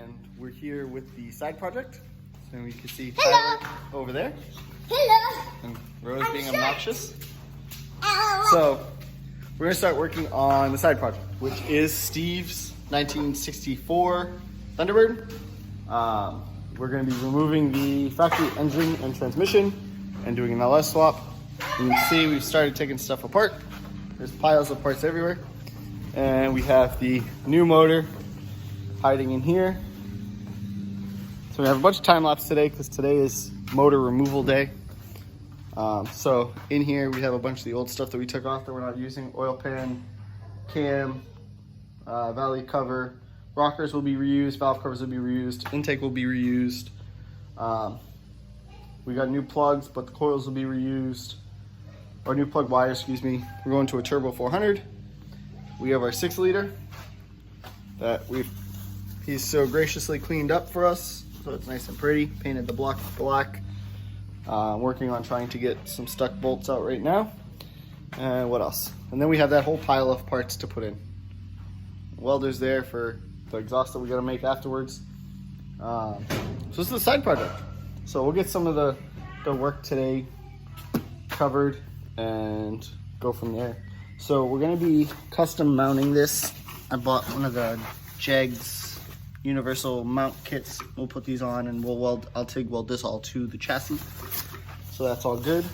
and we're here with the side project. So we can see Hello. Tyler over there. Hello. And Rose being sure. obnoxious. Ow. So we're gonna start working on the side project, which is Steve's 1964 Thunderbird. We're gonna be removing the factory engine and transmission and doing an LS swap. You can see we've started taking stuff apart. There's piles of parts everywhere. And we have the new motor hiding in here. So we have a bunch of time lapse today because today is motor removal day. So in here we have a bunch of the old stuff that we took off that we're not using. Oil pan, cam, valley cover, rockers will be reused, valve covers will be reused, intake will be reused. We got new plugs, but the coils will be reused. Or new plug wires, excuse me. We're going to a Turbo 400. We have our 6-liter that he's so graciously cleaned up for us. So it's nice and pretty, painted the block black. Working on trying to get some stuck bolts out right now. And what else? And then we have that whole pile of parts to put in. Welders there for the exhaust that we gotta make afterwards. So this is the side project. So we'll get some of the work today covered and go from there. So we're gonna be custom mounting this. I bought one of the Jegs universal mount kits. We'll put these on and we'll weld. I'll TIG weld this all to the chassis. So that's all good.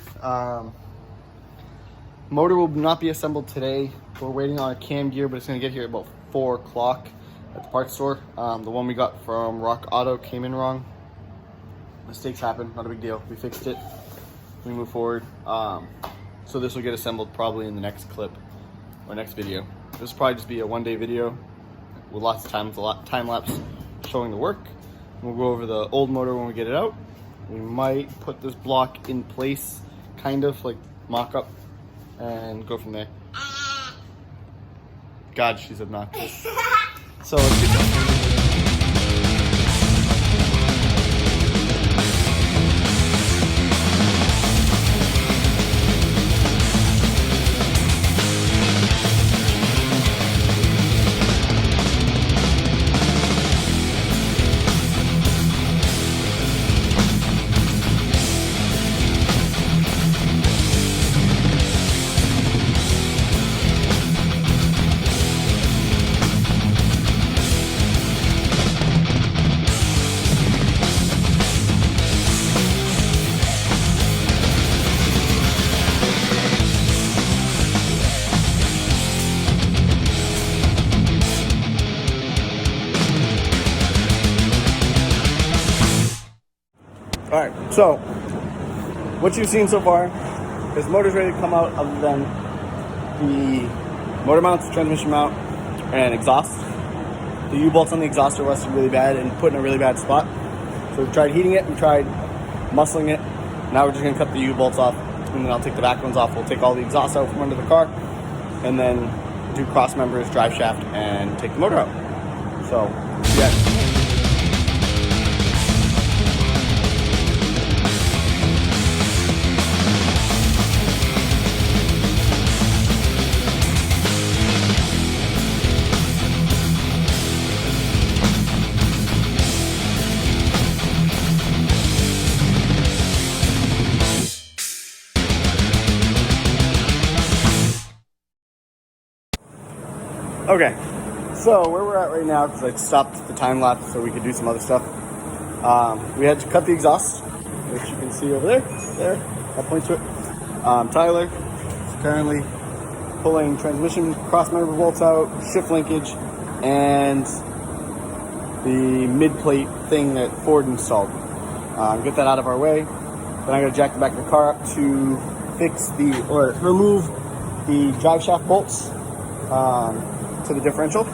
Motor will not be assembled today. We're waiting on a cam gear, but it's gonna get here about 4 o'clock at the parts store. The one we got from Rock Auto came in wrong. Mistakes happen, not a big deal. We fixed it, we move forward. So this will get assembled probably in the next clip or next video. This will probably just be a one-day video with lots of time lapse showing the work. We'll go over the old motor when we get it out. We might put this block in place, kind of like mock up, and go from there. God, she's obnoxious. So let's get going. All right, so what you've seen so far is the motor's ready to come out other than the motor mounts, transmission mount, and exhaust. The U-bolts on the exhaust are rusted really bad and put in a really bad spot. So we've tried heating it, we tried muscling it. Now we're just gonna cut the U-bolts off and then I'll take the back ones off. We'll take all the exhaust out from under the car and then do cross members, drive shaft, and take the motor out. So, yeah. Okay, so where we're at right now, because I stopped the time lapse so we could do some other stuff. We had to cut the exhaust, which you can see over there, I'll point to it. Tyler is currently pulling transmission cross-member bolts out, shift linkage, and the mid-plate thing that Ford installed. Get that out of our way. Then I'm gonna jack the back of the car up to remove the drive shaft bolts. To the differential,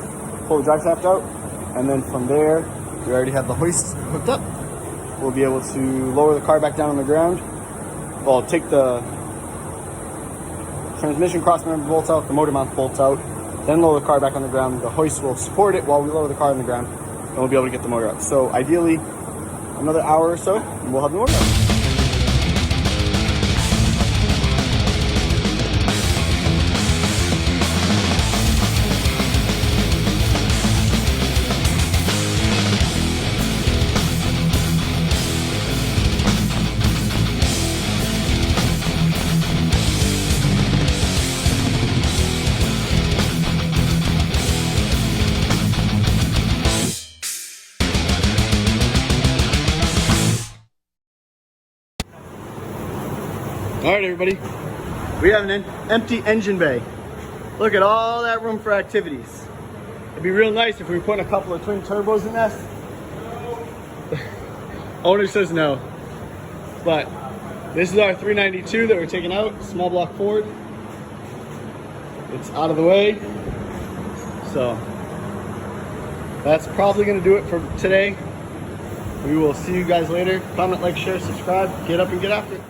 pull the drive shaft out, and then from there, we already have the hoist hooked up. We'll be able to lower the car back down on the ground. Well, take the transmission cross-member bolts out, the motor mount bolts out, then lower the car back on the ground. The hoist will support it while we lower the car on the ground, and we'll be able to get the motor out. So ideally, another hour or so, and we'll have the motor out. All right, everybody. We have an empty engine bay. Look at all that room for activities. It'd be real nice if we put a couple of twin turbos in this. Owner says no. But this is our 392 that we're taking out, small block Ford. It's out of the way. So that's probably gonna do it for today. We will see you guys later. Comment, like, share, subscribe, get up and get after it.